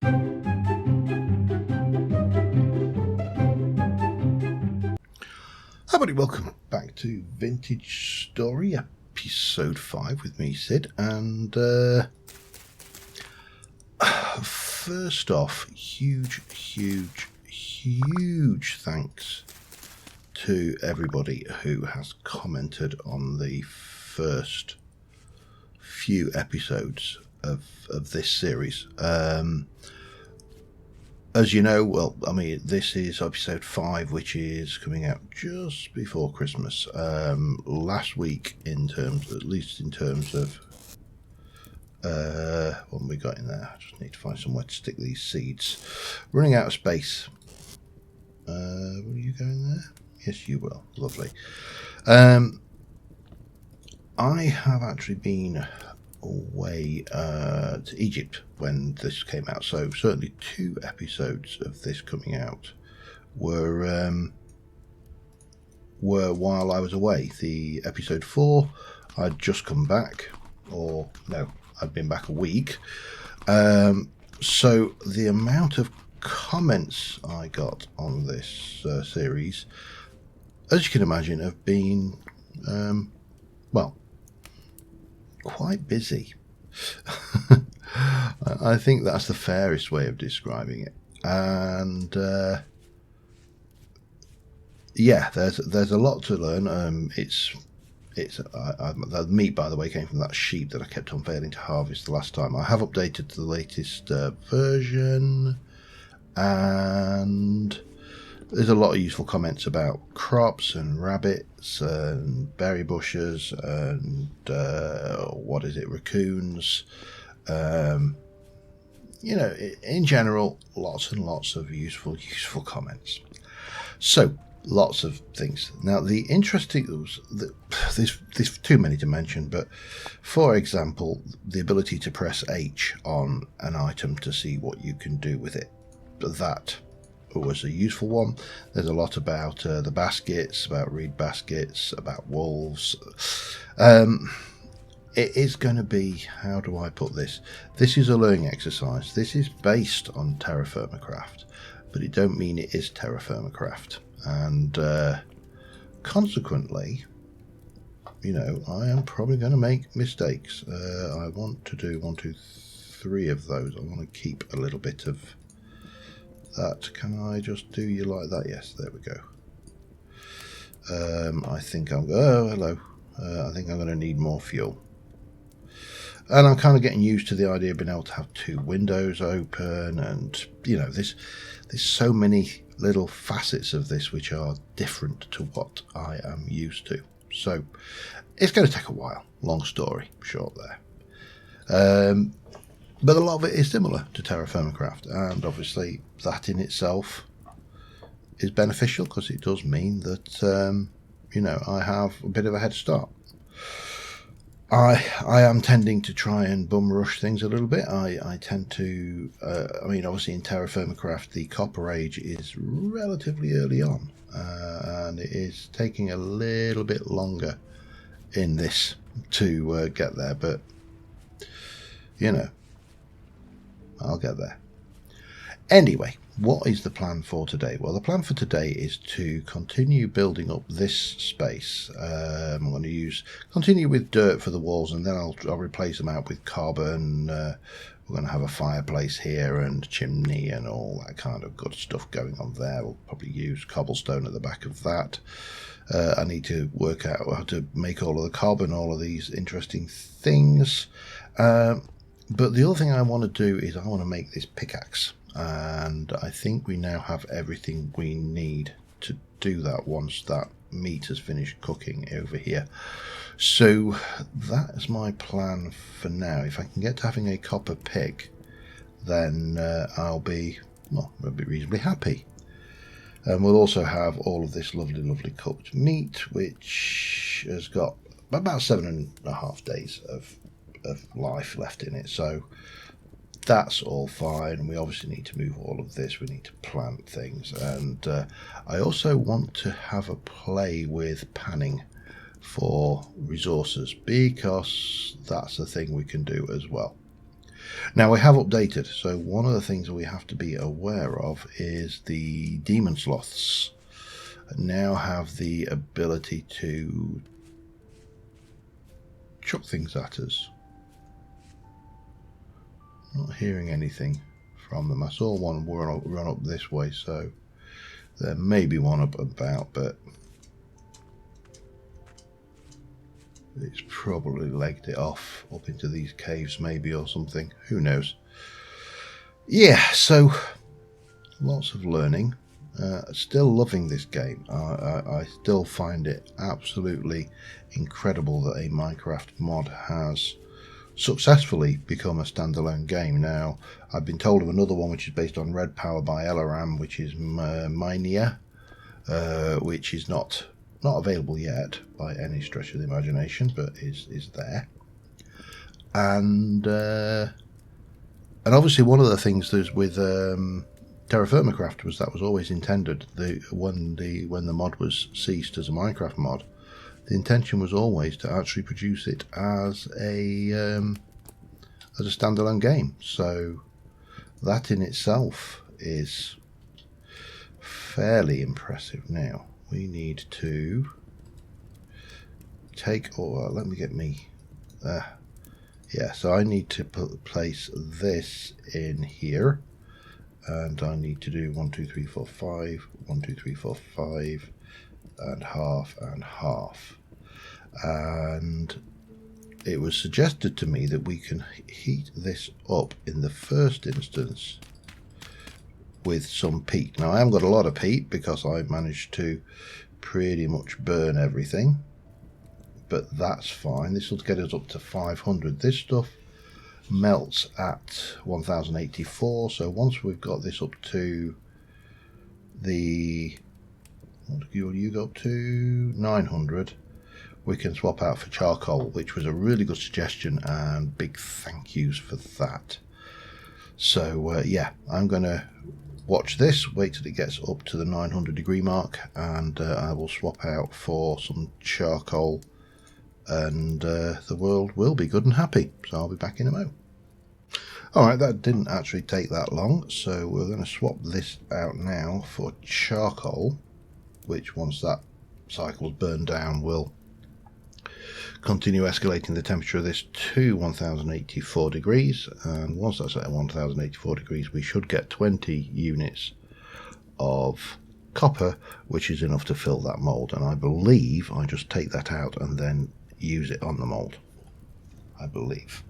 Hi everybody, welcome back to Vintage Story, episode 5 with me, Sid, and first off, huge thanks to everybody who has commented on the first few episodes of this series. As you know, well, I mean, this is episode 5, which is coming out just before Christmas. Last week, at least in terms of what have we got in there? I just need to find somewhere to stick these seeds. Running out of space. Will you go in there? Yes, you will. Lovely. I have actually been away to Egypt when this came out, so certainly 2 episodes of this coming out were while I was away. The episode 4, I'd just come back, or no, I'd been back a week. So the amount of comments I got on this series, as you can imagine, have been well, quite busy. I think that's the fairest way of describing it. And yeah, there's a lot to learn. The meat, by the way, came from that sheep that I kept on failing to harvest the last time. I have updated to the latest version, and there's a lot of useful comments about crops and rabbits and berry bushes and raccoons. You know, in general, lots and lots of useful comments. So, lots of things. Now, the interesting, there's too many to mention, but for example, the ability to press H on an item to see what you can do with it. That was a useful one. There's a lot about the baskets, about reed baskets, about wolves. It is going to be, how do I put this? This is a learning exercise. This is based on Terra Firma Craft, but it don't mean it is Terra Firma Craft. And consequently, you know, I am probably going to make mistakes. I want to do 1, 2, 3 of those. I want to keep a little bit of that. Can I just do you like that? Yes, there we go. I think I'm hello. I think I'm going to need more fuel. And I'm kind of getting used to the idea of being able to have 2 windows open, and you know, there's so many little facets of this which are different to what I am used to. So it's going to take a while. Long story short there. But a lot of it is similar to Terra Firma Craft, and obviously that in itself is beneficial because it does mean that you know, I have a bit of a head start. I am tending to try and bum rush things a little bit. I tend to, I mean, obviously in Terra Firma Craft, the Copper Age is relatively early on, and it is taking a little bit longer in this to get there, but, you know, I'll get there. Anyway, what is the plan for today? Well, the plan for today is to continue building up this space. I'm going to continue with dirt for the walls, and then I'll replace them out with carbon. We're going to have a fireplace here and chimney and all that kind of good stuff going on there. We'll probably use cobblestone at the back of that. I need to work out how to make all of the carbon, all of these interesting things. But the other thing I want to do is I want to make this pickaxe. And I think we now have everything we need to do that once that meat has finished cooking over here. So that is my plan for now. If I can get to having a copper pick, then I'll be reasonably happy. And we'll also have all of this lovely cooked meat, which has got about 7.5 days of life left in it. So that's all fine. We obviously need to move all of this. We need to plant things, and I also want to have a play with panning for resources, because that's a thing we can do as well. Now we have updated, so one of the things that we have to be aware of is the demon sloths now have the ability to chuck things at us. Not hearing anything from them. I saw one run up this way, so there may be one up about, but it's probably legged it off up into these caves maybe or something. Who knows? Yeah, so lots of learning. Still loving this game. I still find it absolutely incredible that a Minecraft mod has successfully become a standalone game. Now, I've been told of another one which is based on Red Power by Elaram, which is Minea, which is not available yet by any stretch of the imagination, but is there. And obviously one of the things there's with Terra Firma Craft was that was always intended, when the mod was ceased as a Minecraft mod, the intention was always to actually produce it as a standalone game. So that in itself is fairly impressive. Now we need to take, or let me get me yeah, so I need to place this in here, and I need to do 1 2 3 4 5 1 2 3 4 5 and half and half. And it was suggested to me that we can heat this up in the first instance with some peat. Now I haven't got a lot of peat because I managed to pretty much burn everything, but that's fine. This will get us up to 500. This stuff melts at 1084, so once we've got this up to the, what do you go up to, 900, we can swap out for charcoal, which was a really good suggestion, and big thank yous for that. So yeah, I'm going to watch this, wait till it gets up to the 900 degree mark, and I will swap out for some charcoal, and the world will be good and happy. So I'll be back in a mo. Alright, that didn't actually take that long, so we're going to swap this out now for charcoal, which once that cycle's burned down will continue escalating the temperature of this to 1084 degrees, and once that's at 1084 degrees we should get 20 units of copper, which is enough to fill that mold. And I believe I just take that out and then use it on the mold. I believe.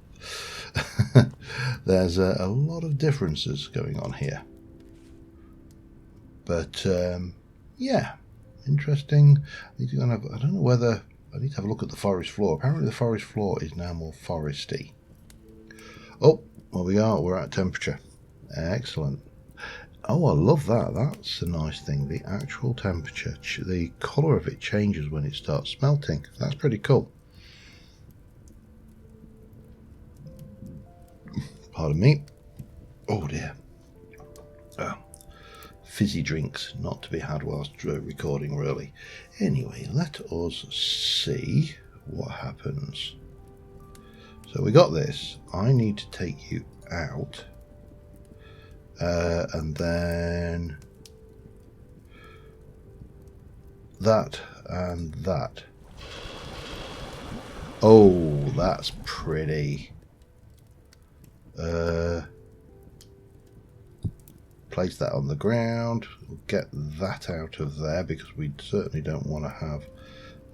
There's a lot of differences going on here, but yeah, interesting. I don't know whether I need to have a look at the forest floor. Apparently the forest floor is now more foresty. Oh, well, we are. We're at temperature. Excellent. Oh, I love that. That's a nice thing. The actual temperature, the colour of it changes when it starts smelting. That's pretty cool. Pardon me. Oh dear. Fizzy drinks, not to be had whilst recording, really. Anyway, let us see what happens. So we got this. I need to take you out, and then that and that. Oh, that's pretty. Place that on the ground. We'll get that out of there because we certainly don't want to have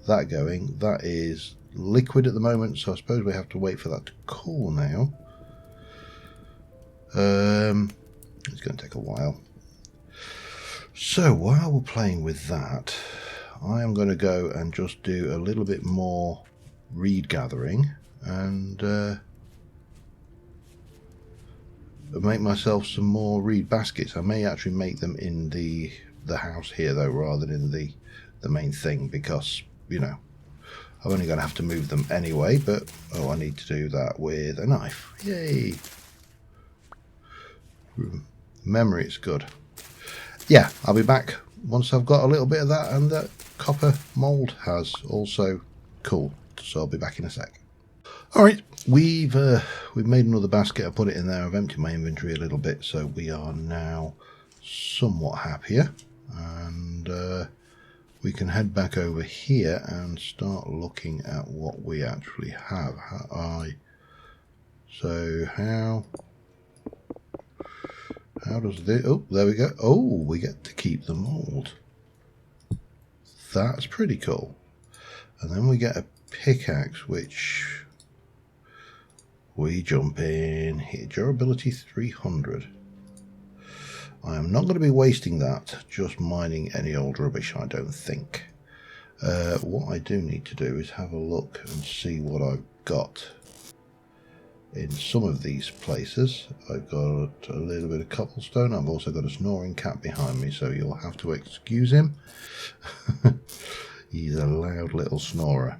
that going. That is liquid at the moment, so I suppose we have to wait for that to cool now. It's going to take a while. So while we're playing with that, I am going to go and just do a little bit more reed gathering and make myself some more reed baskets. I may actually make them in the house here though, rather than in the main thing, because, you know, I'm only going to have to move them anyway. But oh, I need to do that with a knife. Yay! Memory is good. Yeah, I'll be back once I've got a little bit of that, and that copper mold has also cooled. So I'll be back in a sec. All right, we've made another basket. I put it in there. I've emptied my inventory a little bit, so we are now somewhat happier, and we can head back over here and start looking at what we actually have. So how does this? Oh, there we go. Oh, we get to keep the mold. That's pretty cool. And then we get a pickaxe, which we jump in here. Durability 300. I am not going to be wasting that just mining any old rubbish, I don't think. What I do need to do is have a look and see what I've got in some of these places. I've got a little bit of cobblestone. I've also got a snoring cat behind me, so you'll have to excuse him. He's a loud little snorer.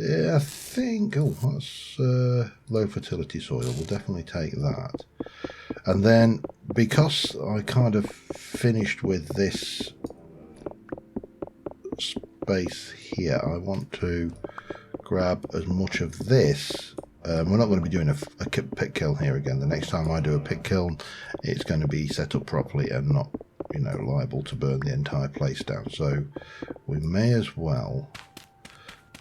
Yeah, I think, oh, that's low fertility soil. We'll definitely take that. And then, because I kind of finished with this space here, I want to grab as much of this. We're not going to be doing a pit kiln here again. The next time I do a pit kiln, it's going to be set up properly and not, you know, liable to burn the entire place down. So we may as well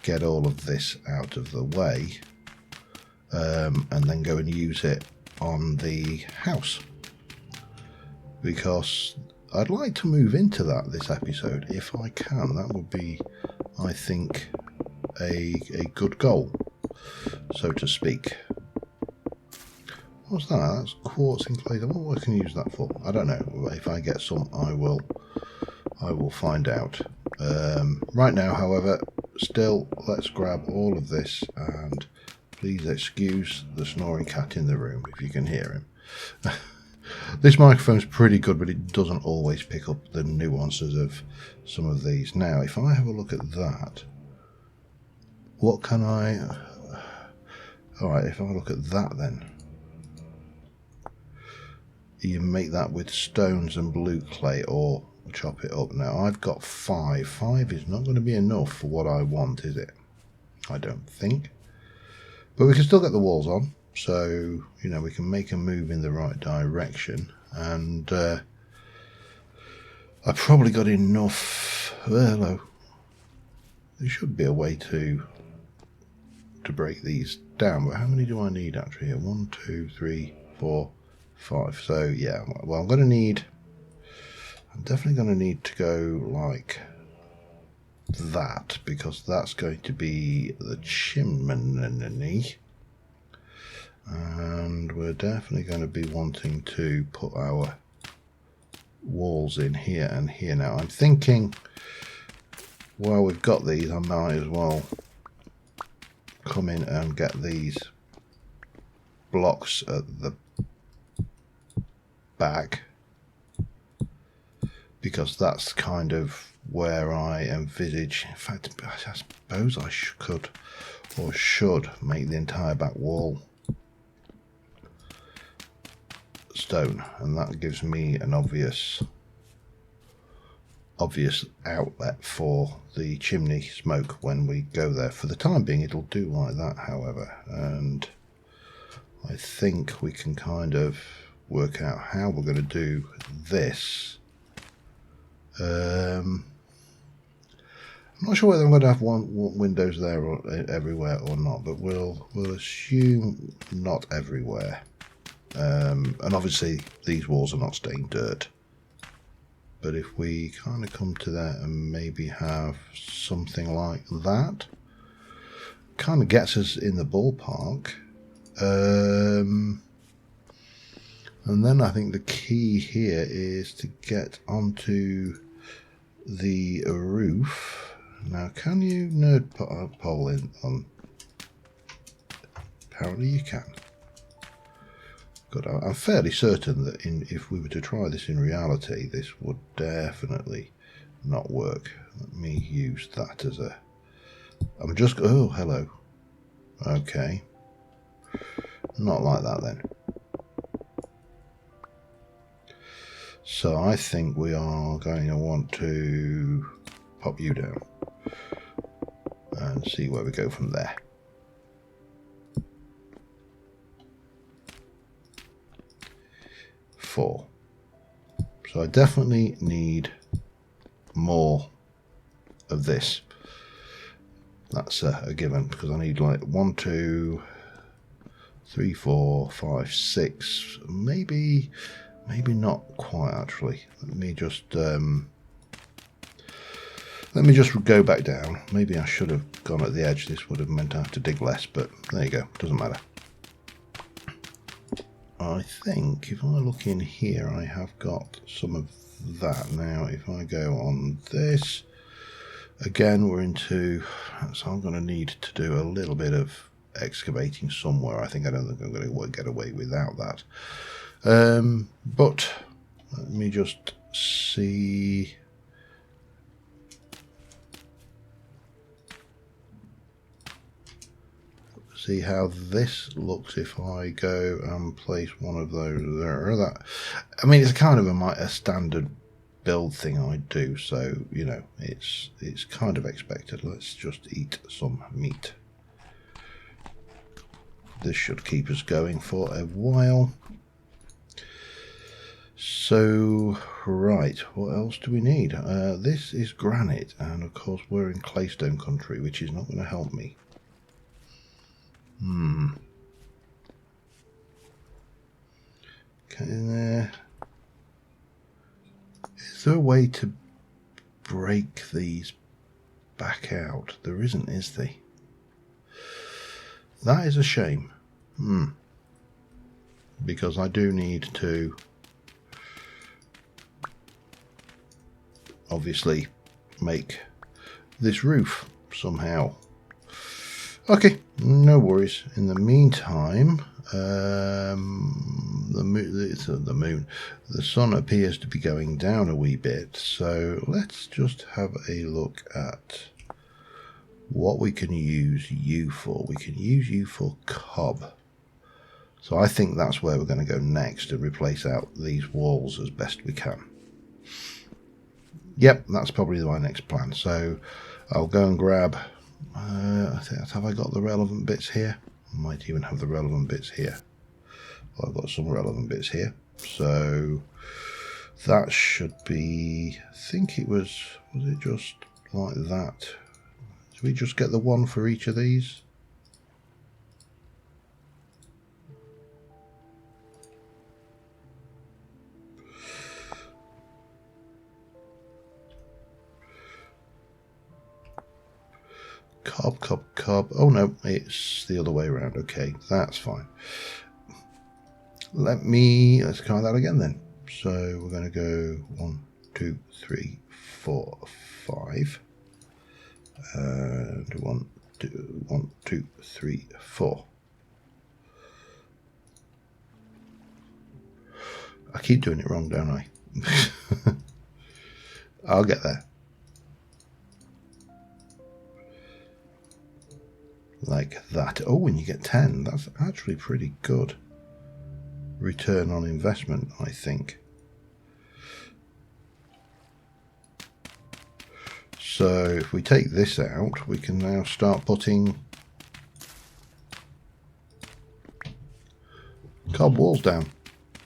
get all of this out of the way, and then go and use it on the house, because I'd like to move into that this episode if I can. That would be, I think, a good goal, so to speak. What's that? That's quartz and clay. What can I use that for? I don't know. If I get some, I will find out. Right now, however, still, let's grab all of this, and please excuse the snoring cat in the room if you can hear him. This microphone's pretty good, but it doesn't always pick up the nuances of some of these. Now, if I have a look at that, what can I... Alright, if I look at that then, you make that with stones and blue clay, or chop it up. Now, I've got 5. 5 is not going to be enough for what I want, is it? I don't think. But we can still get the walls on, so, you know, we can make a move in the right direction. And I've probably got enough... Hello. There should be a way to break these down, but how many do I need actually here? 1, 2, 3, 4, 5. So, yeah, well, I'm definitely going to need to go like that, because that's going to be the chimney, and we're definitely going to be wanting to put our walls in here and here. Now, I'm thinking, while we've got these, I might as well come in and get these blocks at the back, because that's kind of where I envisage. In fact, I suppose I could or should make the entire back wall stone, and that gives me an obvious outlet for the chimney smoke when we go there. For the time being, it'll do like that, however, and I think we can kind of work out how we're going to do this. I'm not sure whether I'm going to have one windows there or everywhere or not, but we'll assume not everywhere. And obviously these walls are not stained dirt. But if we kind of come to that and maybe have something like that, kind of gets us in the ballpark. And then I think the key here is to get onto the roof. Now, can you nerd put a pole in on? Apparently you can. Good. I'm fairly certain that if we were to try this in reality, this would definitely not work. Let me use that as a... I'm just... Oh, hello. Okay. Not like that then. So I think we are going to want to pop you down. and see where we go from there. Four. So I definitely need more of this. That's a given, because I need like 1, 2, 3, 4, 5, 6. Maybe not quite actually. Let me just go back down. Maybe I should have gone at the edge. This would have meant I have to dig less, but there you go. Doesn't matter. I think if I look in here, I have got some of that. Now, if I go on this, again, we're into, so I'm going to need to do a little bit of excavating somewhere. I don't think I'm going to get away without that. But let me just see. See how this looks if I go and place one of those there. That, I mean, it's kind of a standard build thing I do, so you know it's kind of expected. Let's just eat some meat. This should keep us going for a while. So right, what else do we need? This is granite, and of course we're in claystone country, which is not going to help me. Okay, there. Is there a way to break these back out? There isn't, is there? That is a shame. Because I do need to obviously make this roof somehow. Okay, no worries. In the meantime, the sun appears to be going down a wee bit, so let's just have a look at what we can use you for. We can use you for cob. So I think that's where we're going to go next, to replace out these walls as best we can. Yep, that's probably my next plan. So I'll go and grab, have I got the relevant bits here? I might even have the relevant bits here. Well, I've got some relevant bits here. So that should be, I think it was it just like that? Did we just get the one for each of these? Cob. Oh no, it's the other way around. Okay, that's fine. Let's try that again then. So we're going to go 1, 2, 3, 4, 5. And 1, 2, 3, 4. I keep doing it wrong, don't I? I'll get there. Like that. Oh, when you get 10, that's actually pretty good return on investment, I think. So if we take this out, we can now start putting cob walls down,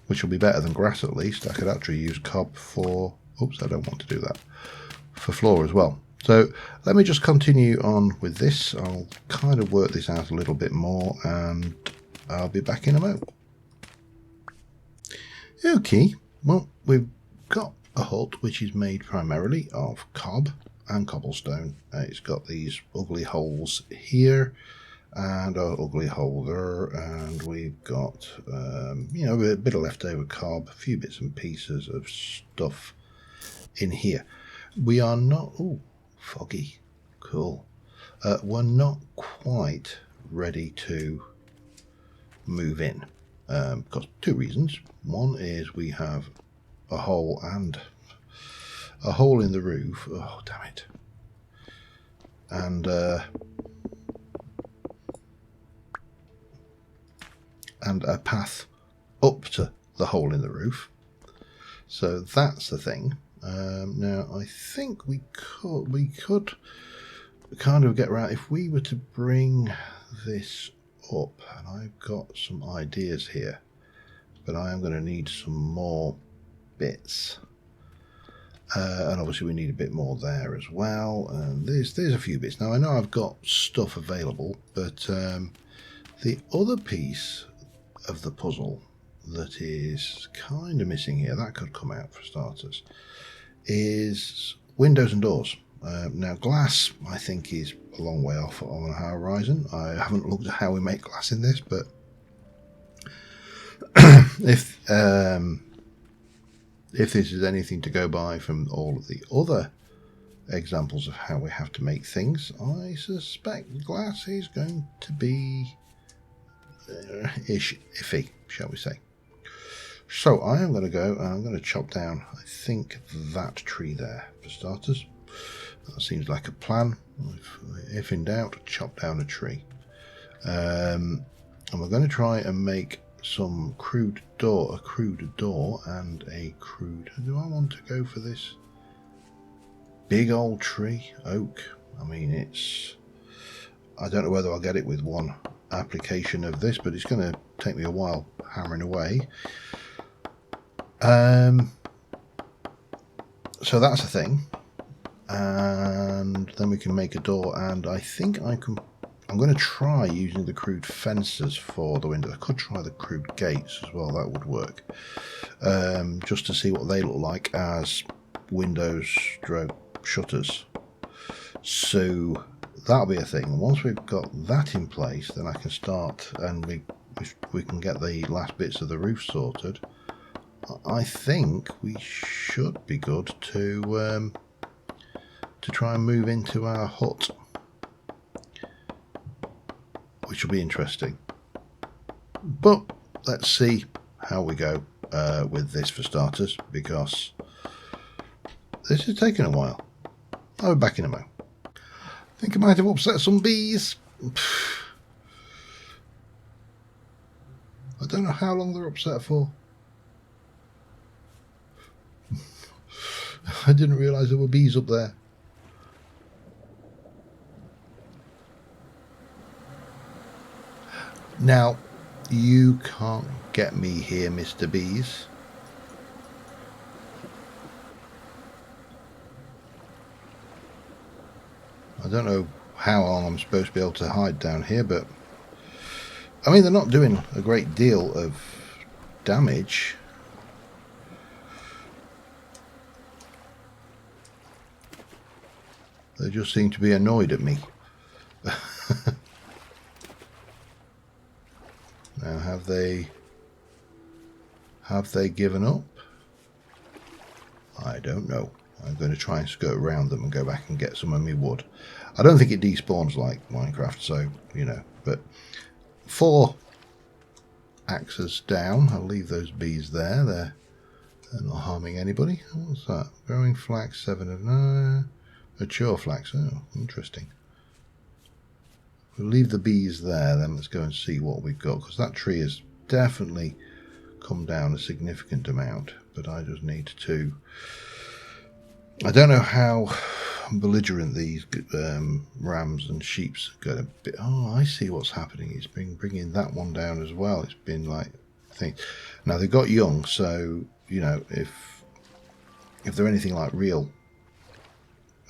which will be better than grass at least. I could actually use cob for, oops, I don't want to do that, for floor as well. So let me just continue on with this. I'll kind of work this out a little bit more and I'll be back in a moment. Okay, well, we've got a hut which is made primarily of cob and cobblestone. It's got these ugly holes here and an ugly hole there, and we've got you know, a bit of leftover cob, a few bits and pieces of stuff in here. We are not, oh, foggy, cool. We're not quite ready to move in because two reasons. One is we have a hole in the roof. Oh, damn it. And a path up to the hole in the roof. So that's the thing. Now I think we could kind of get around, if we were to bring this up, and I've got some ideas here, but I am going to need some more bits. And obviously we need a bit more there as well, and there's a few bits. Now I know I've got stuff available, but the other piece of the puzzle that is kind of missing here, that could come out for starters, is windows and doors. Now glass I think is a long way off on the horizon. I haven't looked at how we make glass in this, but if this is anything to go by from all of the other examples of how we have to make things, I suspect glass is going to be iffy, shall we say. So I am going to go and I'm going to chop down, I think, that tree there for starters. That seems like a plan. If in doubt, chop down a tree. And we're going to try and make some a crude door and a crude. Do I want to go for this big old tree? Oak. I mean, I don't know whether I'll get it with one application of this, but it's going to take me a while hammering away. So that's a thing, and then we can make a door, and I think I'm going to try using the crude fences for the window. I could try the crude gates as well, that would work, just to see what they look like as windows stroke shutters. So that'll be a thing. Once we've got that in place, then I can start, and we can get the last bits of the roof sorted. I think we should be good to try and move into our hut, which will be interesting. But let's see how we go with this for starters, because this is taking a while. I'll be back in a moment. I think I might have upset some bees. I don't know how long they're upset for. I didn't realise there were bees up there. Now, you can't get me here, Mr. Bees. I don't know how long I'm supposed to be able to hide down here, but I mean, they're not doing a great deal of damage. They just seem to be annoyed at me. Now, have they given up? I don't know. I'm going to try and skirt around them and go back and get some of my wood. I don't think it despawns like Minecraft, so, you know, but 4 axes down. I'll leave those bees there. They're not harming anybody. What's that? Growing flax, 7 of 9. Mature flax. Oh, interesting. We'll leave the bees there, then let's go and see what we've got, because that tree has definitely come down a significant amount, but I just need to... I don't know how belligerent these rams and sheep's going to be. Oh, I see what's happening. It's been bringing that one down as well. It's been like, I think... Now, they've got young, so, you know, if they're anything like real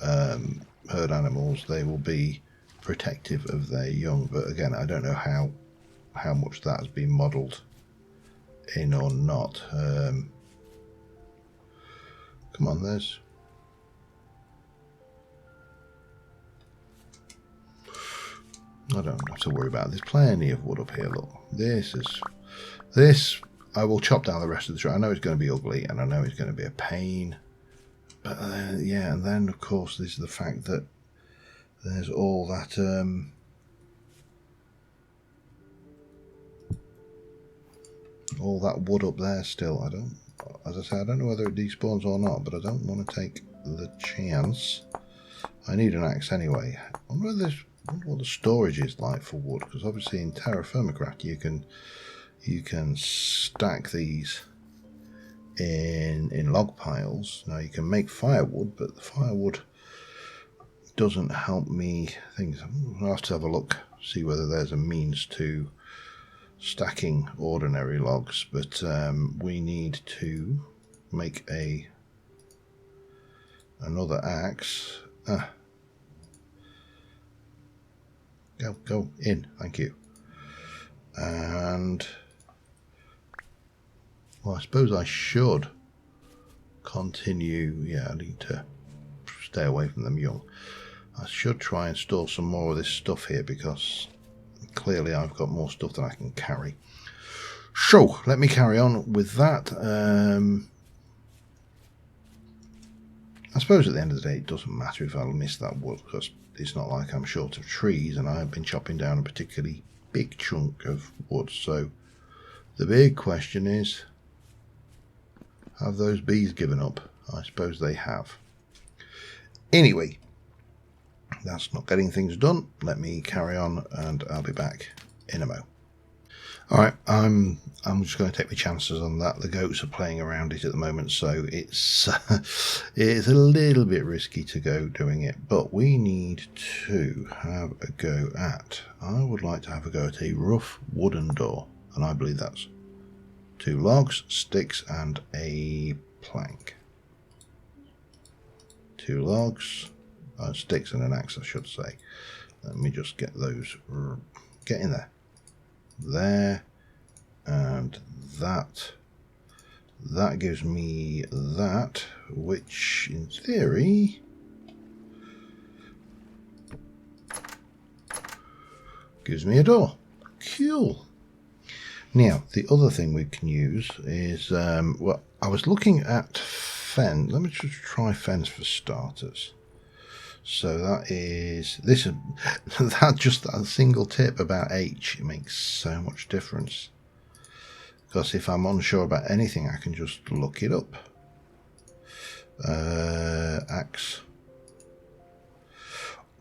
herd animals, they will be protective of their young, but again, I don't know how much that has been modelled in or not. Come on, there's... I don't have to worry about it. There's plenty of wood up here. Look, this I will chop down the rest of the tree. I know it's going to be ugly, and I know it's going to be a pain, but yeah, and then of course there's the fact that there's all that wood up there still. As I say, I don't know whether it despawns or not, but I don't want to take the chance. I need an axe anyway. I wonder what the storage is like for wood, because obviously in Terra Firmacraft you can stack these in log piles. Now you can make firewood, but the firewood doesn't help me. I'll have to have a look, see whether there's a means to stacking ordinary logs, but we need to make another axe. Go in, thank you. And well, I suppose I should continue. Yeah, I need to stay away from them young. I should try and store some more of this stuff here, because clearly I've got more stuff than I can carry. So let me carry on with that. I suppose at the end of the day it doesn't matter if I miss that wood, because it's not like I'm short of trees and I've been chopping down a particularly big chunk of wood. So the big question is, have those bees given up? I suppose they have. Anyway, that's not getting things done. Let me carry on and I'll be back in a mo. Alright, I'm just going to take my chances on that. The goats are playing around it at the moment, so it's a little bit risky to go doing it, but we need to have a go at, I would like to have a go at a rough wooden door, and I believe that's 2 logs, sticks and a plank. 2 logs, sticks and an axe, I should say. Let me just get those, get in there. There, and that gives me that, which in theory gives me a door. Cool. Now the other thing we can use is well, I was looking at fence. Let me just try fence for starters. So that is this. That just that single tip about H, it makes so much difference. Because if I'm unsure about anything, I can just look it up. Axe.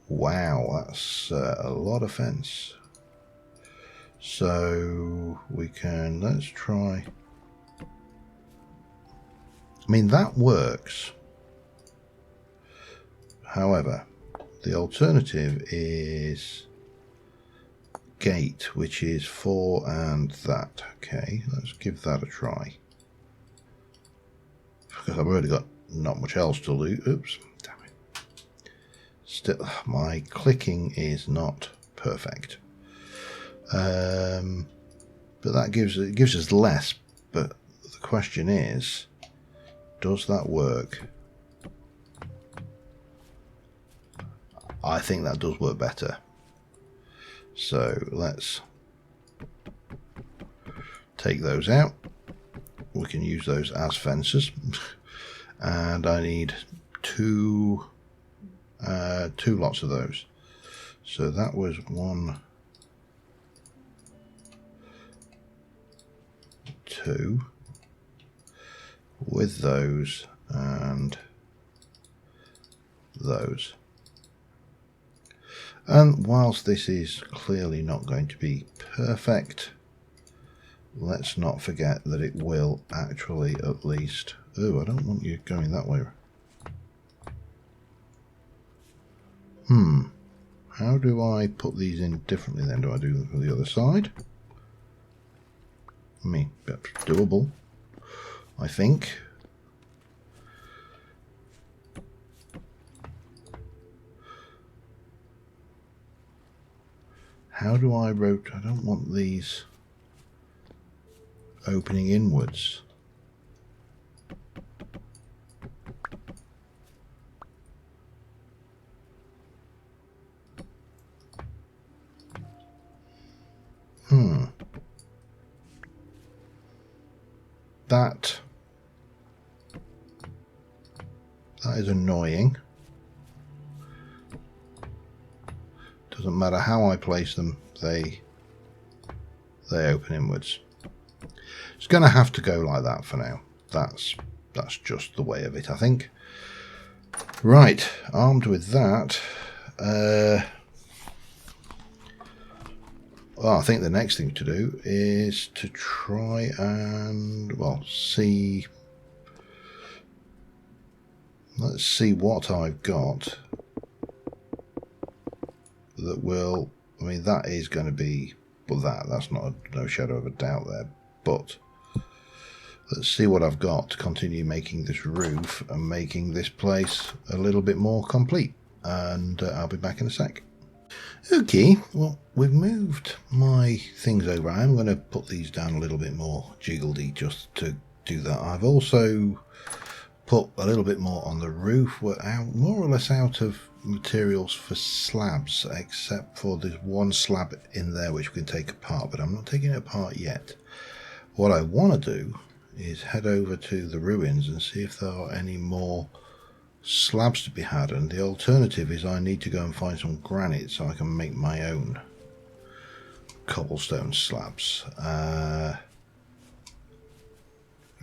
Wow, that's a lot of fence. So we can, let's try. I mean, that works. However, the alternative is gate, which is 4 and that. Okay, let's give that a try. Because I've already got not much else to do. Oops, damn it. Still, my clicking is not perfect. But that gives us less. But the question is, does that work? I think that does work better. So let's take those out. We can use those as fences. And I need two lots of those. So that was 1, 2 with those and those. And whilst this is clearly not going to be perfect, let's not forget that it will actually at least... Oh, I don't want you going that way. How do I put these in differently then? Do I do them from the other side? I mean, that's doable, I think. How do I rotate? I don't want these opening inwards. That is annoying. Doesn't matter how I place them, they open inwards. It's going to have to go like that for now. That's just the way of it, I think. Right, armed with that, well, I think the next thing to do is to try and, well, see. Let's see what I've got that will, I mean, that is going to be, well, that's not no shadow of a doubt there, but let's see what I've got to continue making this roof and making this place a little bit more complete, and I'll be back in a sec. Okay, well, we've moved my things over. I'm going to put these down a little bit more jiggledy just to do that. I've also put a little bit more on the roof. We're out, more or less out of materials for slabs, except for there's one slab in there which we can take apart, but I'm not taking it apart yet. What I want to do is head over to the ruins and see if there are any more slabs to be had, and the alternative is I need to go and find some granite so I can make my own cobblestone slabs.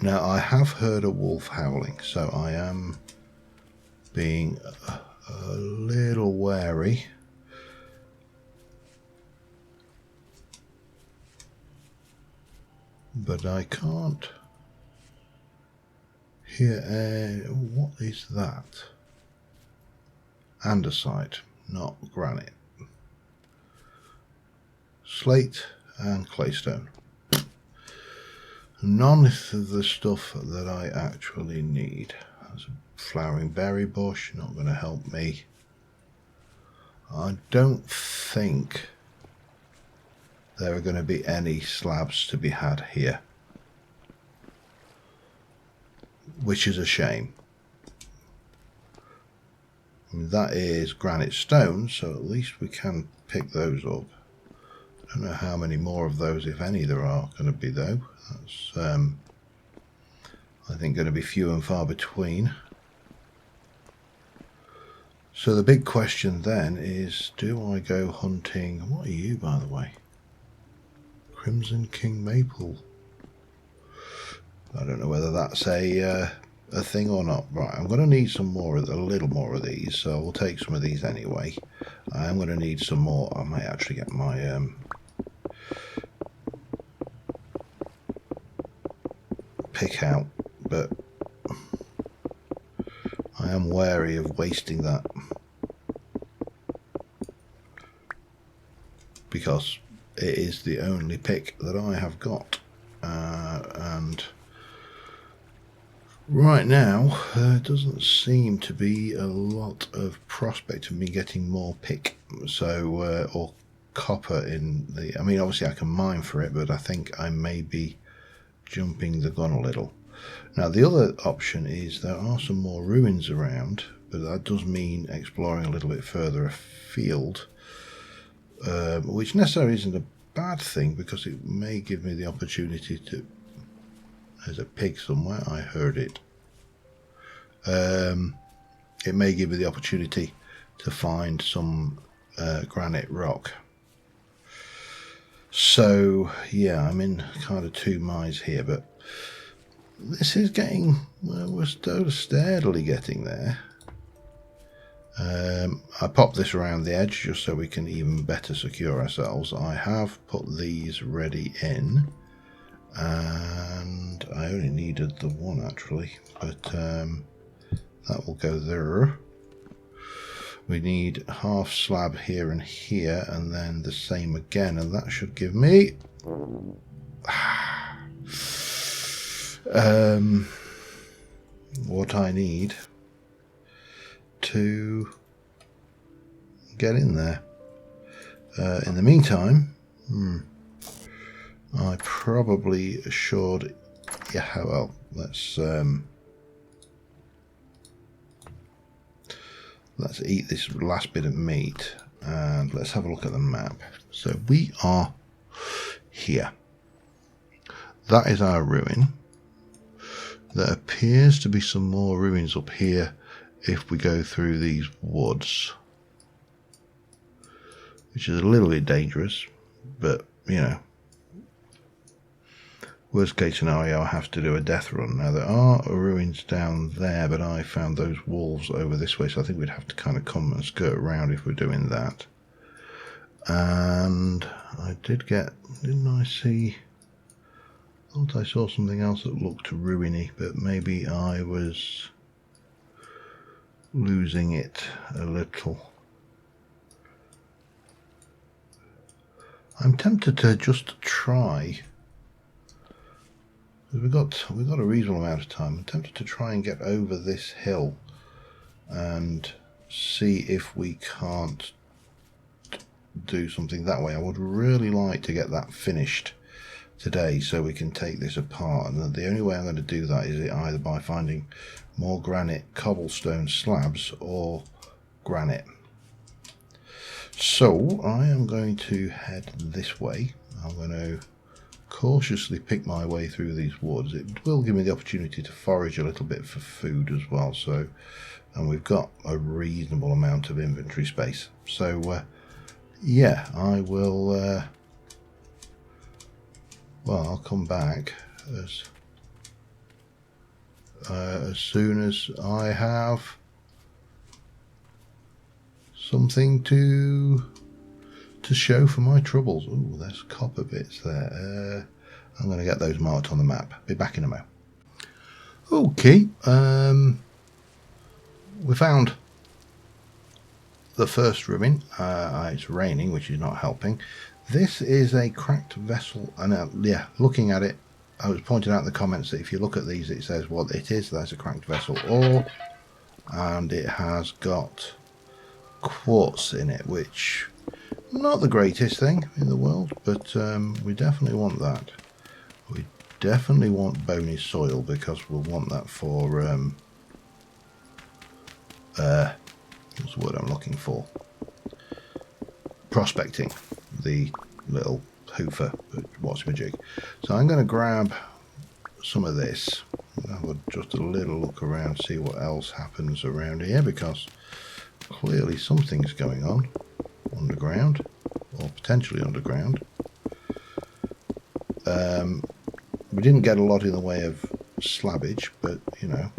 Now I have heard a wolf howling, so I am being a little wary. But I can't hear what is that? Andesite, not granite. Slate and claystone. None of the stuff that I actually need. There's a flowering berry bush, not going to help me. I don't think there are going to be any slabs to be had here, which is a shame. I mean, that is granite stone, so at least we can pick those up. I don't know how many more of those, if any, there are going to be, though. That's, I think, going to be few and far between. So the big question then is, do I go hunting? What are you, by the way? Crimson King Maple. I don't know whether that's a thing or not. Right, I'm going to need some more, a little more of these, so we'll take some of these anyway. I'm going to need some more. I might actually get my pick out, but I am wary of wasting that, because it is the only pick that I have got, and right now there doesn't seem to be a lot of prospect of me getting more pick, so or copper in the, I mean, obviously I can mine for it, but I think I may be jumping the gun a little. Now the other option is there are some more ruins around, but that does mean exploring a little bit further afield, which necessarily isn't a bad thing, because it may give me the opportunity to, there's a pig somewhere, I heard it, it may give me the opportunity to find some granite rock. So yeah, I'm in kind of two minds here, but this is getting, well, we're steadily getting there. I popped this around the edge just so we can even better secure ourselves. I have put these ready in, and I only needed the one actually, but that will go there. We need half slab here and here, and then the same again, and that should give me what I need to get in there. In the meantime, I probably should, yeah, well, let's eat this last bit of meat and let's have a look at the map. So we are here. That is our ruin. There appears to be some more ruins up here if we go through these woods, which is a little bit dangerous, but you know, worst case scenario, I have to do a death run. Now there are ruins down there, but I found those wolves over this way, so I think we'd have to kind of come and skirt around if we're doing that. And I did get, didn't I see, I thought I saw something else that looked ruiny, but maybe I was losing it a little. I'm tempted to just try. We've got a reasonable amount of time. I'm tempted to try and get over this hill and see if we can't do something that way. I would really like to get that finished today so we can take this apart, and the only way I'm going to do that is either by finding more granite cobblestone slabs or granite. So I am going to head this way. I'm going to cautiously pick my way through these woods. It will give me the opportunity to forage a little bit for food as well, so, and we've got a reasonable amount of inventory space, so yeah, I will well, I'll come back as soon as I have something to show for my troubles. Oh, there's copper bits there. I'm going to get those marked on the map. Be back in a moment. Okay, we found the first ruin. It's raining, which is not helping. This is a cracked vessel, and yeah, looking at it, I was pointing out in the comments that if you look at these, it says what it is. That's a cracked vessel ore, and it has got quartz in it, which not the greatest thing in the world, but we definitely want that. We definitely want bony soil, because we'll want that for what's the word I'm looking for? Prospecting the little hoofer, what's my jig. So I'm going to grab some of this, have just a little look around, see what else happens around here, because clearly something's going on underground, or potentially underground. We didn't get a lot in the way of slabbage, but you know,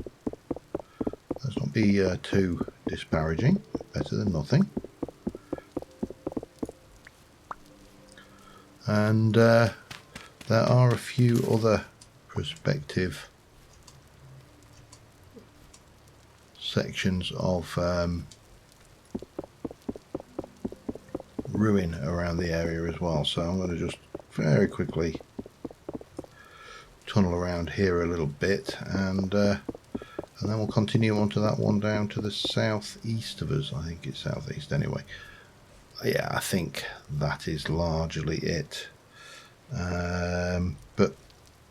let's not be too disparaging. Better than nothing. And there are a few other prospective sections of ruin around the area as well, so I'm going to just very quickly tunnel around here a little bit, and then we'll continue on to that one down to the southeast of us. I think it's southeast anyway. Yeah, I think that is largely it, but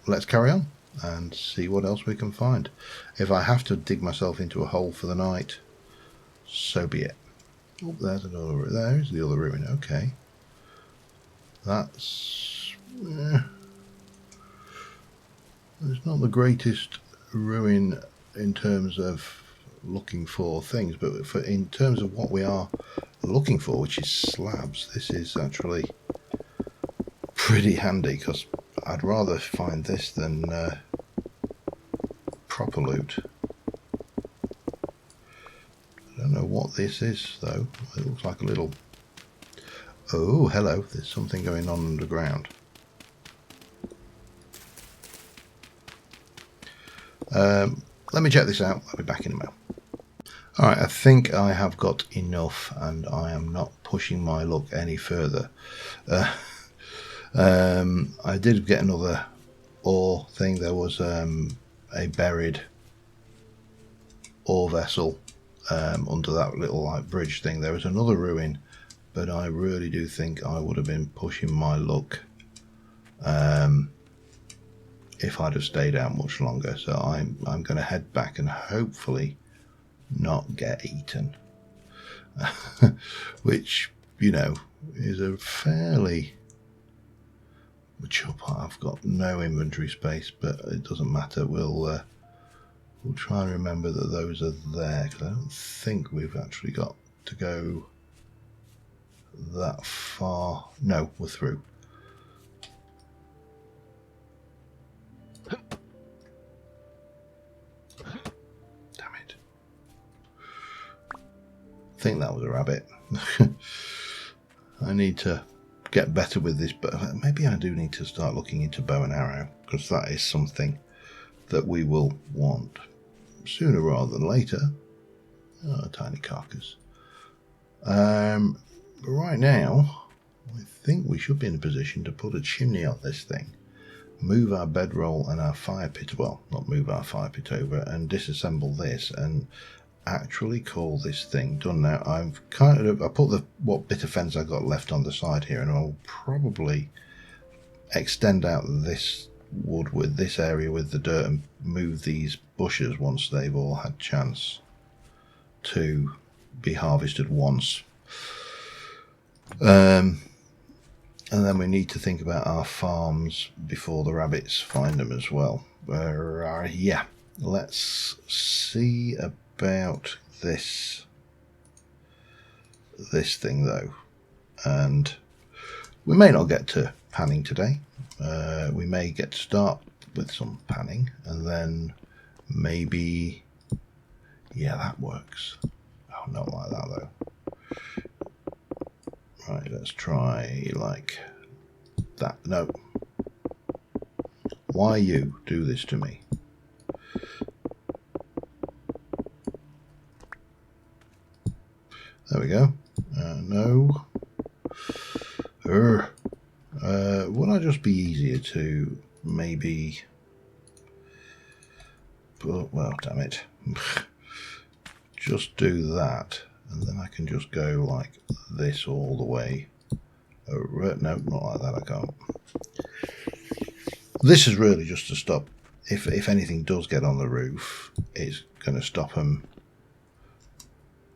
let's carry on and see what else we can find. If I have to dig myself into a hole for the night, so be it. Oh, there's another. There's the other ruin. Okay, that's it's not the greatest ruin in terms of looking for things, but in terms of what we are looking for, which is slabs, this is actually pretty handy, because I'd rather find this than proper loot. I don't know what this is though. It looks like a little... Oh, hello, there's something going on underground. Let me check this out. I'll be back in a moment. Alright, I think I have got enough, and I am not pushing my luck any further. I did get another ore thing. There was a buried ore vessel under that little like bridge thing. There was another ruin, but I really do think I would have been pushing my luck if I'd have stayed out much longer. So I'm going to head back and hopefully not get eaten, which, you know, is a fairly mature part. I've got no inventory space, but it doesn't matter. We'll try and remember that those are there, because I don't think we've actually got to go that far. No, we're through. Damn it. I think that was a rabbit. I need to get better with this, but maybe I do need to start looking into bow and arrow, because that is something that we will want sooner rather than later. Oh, a tiny carcass. But right now, I think we should be in a position to put a chimney on this thing, move our bedroll and our fire pit, well, not move our fire pit over, and disassemble this and actually call this thing done. Now I put what bit of fence I got left on the side here, and I'll probably extend out this wood with this area with the dirt and move these bushes once they've all had chance to be harvested once. And then we need to think about our farms before the rabbits find them as well. Yeah, let's see about this thing though, and we may not get to panning today. We may get to start with some panning and then maybe, yeah, that works. Oh, not like that though. Right, let's try like that. No, why you do this to me? There we go. No. Would it just be easier to maybe... well, damn it. Just do that, and then I can just go like this all the way. No, not like that, I can't. This is really just to stop. If anything does get on the roof, it's going to stop them.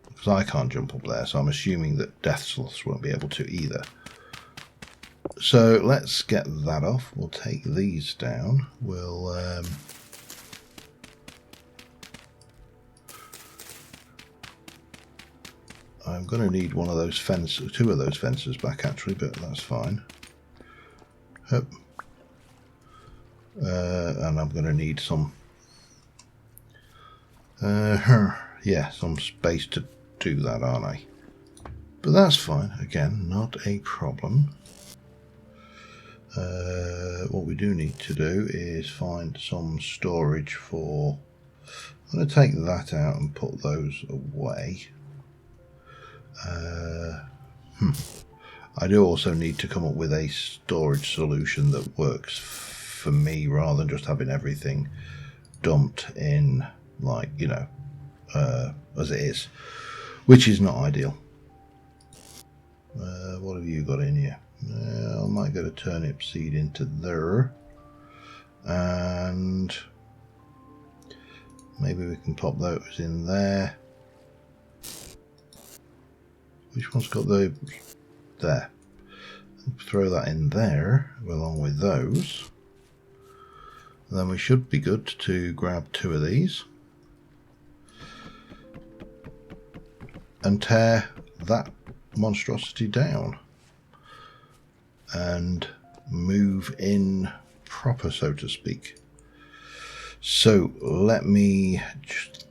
Because I can't jump up there, so I'm assuming that death sloths won't be able to either. So let's get that off. We'll take these down. We'll I'm going to need one of those fences, two of those fences back actually, but that's fine. Yep. And I'm going to need some yeah, some space to do that, aren't I? But that's fine. Again, not a problem. What we do need to do is find some storage for... I'm going to take that out and put those away. I do also need to come up with a storage solution that works for me rather than just having everything dumped in, like, you know, as it is, which is not ideal. What have you got in here? I might get a turnip seed into there, and maybe we can pop those in there. Which one's got the... there. Throw that in there along with those. Then we should be good to grab two of these and tear that monstrosity down and move in proper, so to speak. So let me just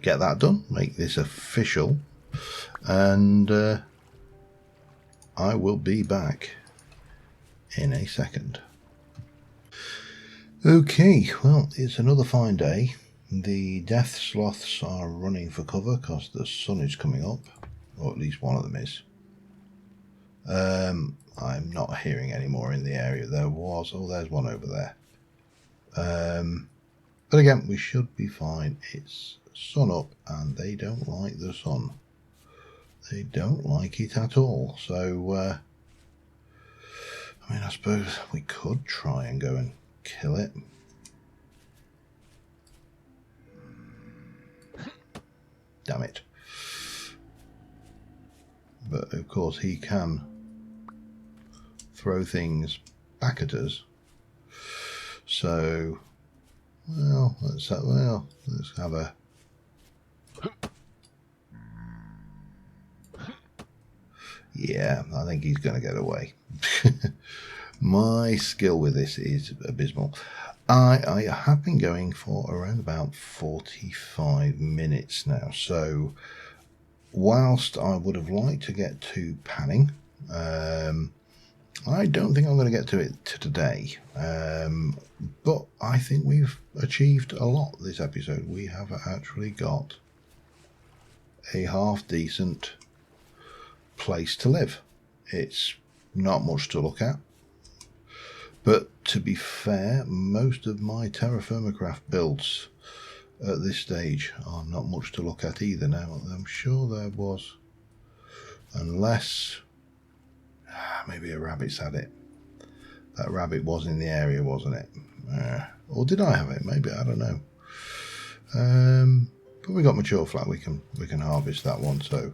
get that done, make this official, and I will be back in a second. Okay, well, it's another fine day. The death sloths are running for cover because the sun is coming up, or at least one of them is. I'm not hearing any more in the area. There was, oh, there's one over there. But again, we should be fine. It's sun up and they don't like the sun. They don't like it at all. So, I mean, I suppose we could try and go and kill it. Damn it. But of course he can throw things back at us. So, well, let's have a... Yeah, I think he's going to get away. My skill with this is abysmal. I have been going for around about 45 minutes now, so whilst I would have liked to get to panning, I don't think I'm going to get to it today, but I think we've achieved a lot this episode. We have actually got a half decent place to live. It's not much to look at, but to be fair, most of my terra firma craft builds at this stage are not much to look at either. Now, I'm sure there was, unless maybe a rabbit's had it. That rabbit was in the area, wasn't it? Or did I have it? Maybe, I don't know. But we got mature flat. We can harvest that one, so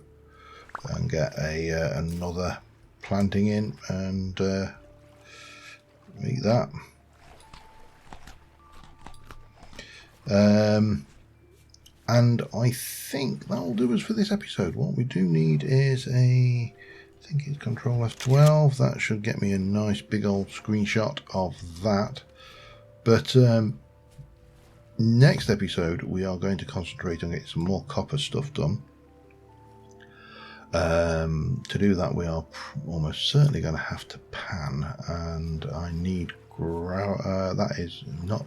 and get another planting in and eat that. And I think that will do us for this episode. What we do need is I think it's Control F12. That should get me a nice big old screenshot of that. But next episode we are going to concentrate on getting some more copper stuff done. To do that we are almost certainly going to have to pan, and I need that is not,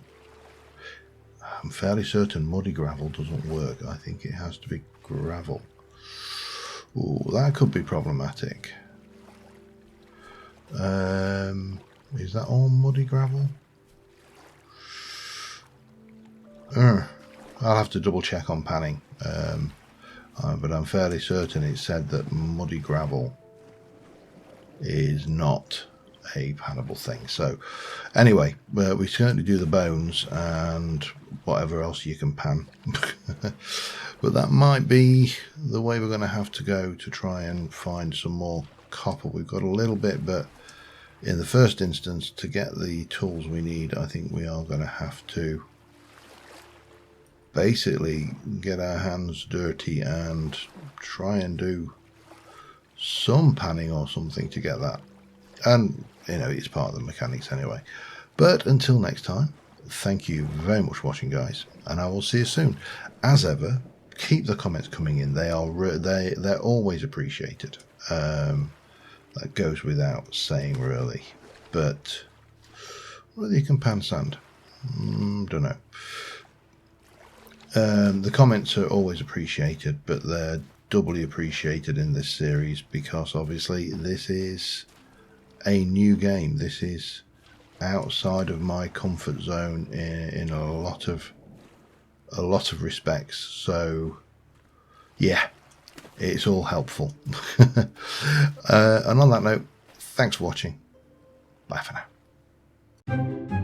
I'm fairly certain muddy gravel doesn't work. I think it has to be gravel. Ooh, that could be problematic. Is that all muddy gravel? I'll have to double check on panning. But I'm fairly certain it said that muddy gravel is not a pannable thing. So anyway, we certainly do the bones and whatever else you can pan. But that might be the way we're going to have to go to try and find some more copper. We've got a little bit, but in the first instance, to get the tools we need, I think we are going to have to basically get our hands dirty and try and do some panning or something to get that. And you know, it's part of the mechanics anyway. But until next time, thank you very much for watching, guys, and I will see you soon. As ever, keep the comments coming in. They're always appreciated. That goes without saying, really. But whether you can pan sand, don't know. The comments are always appreciated, but they're doubly appreciated in this series because obviously this is a new game. This is outside of my comfort zone in a lot of respects. So yeah, it's all helpful. And on that note, thanks for watching. Bye for now.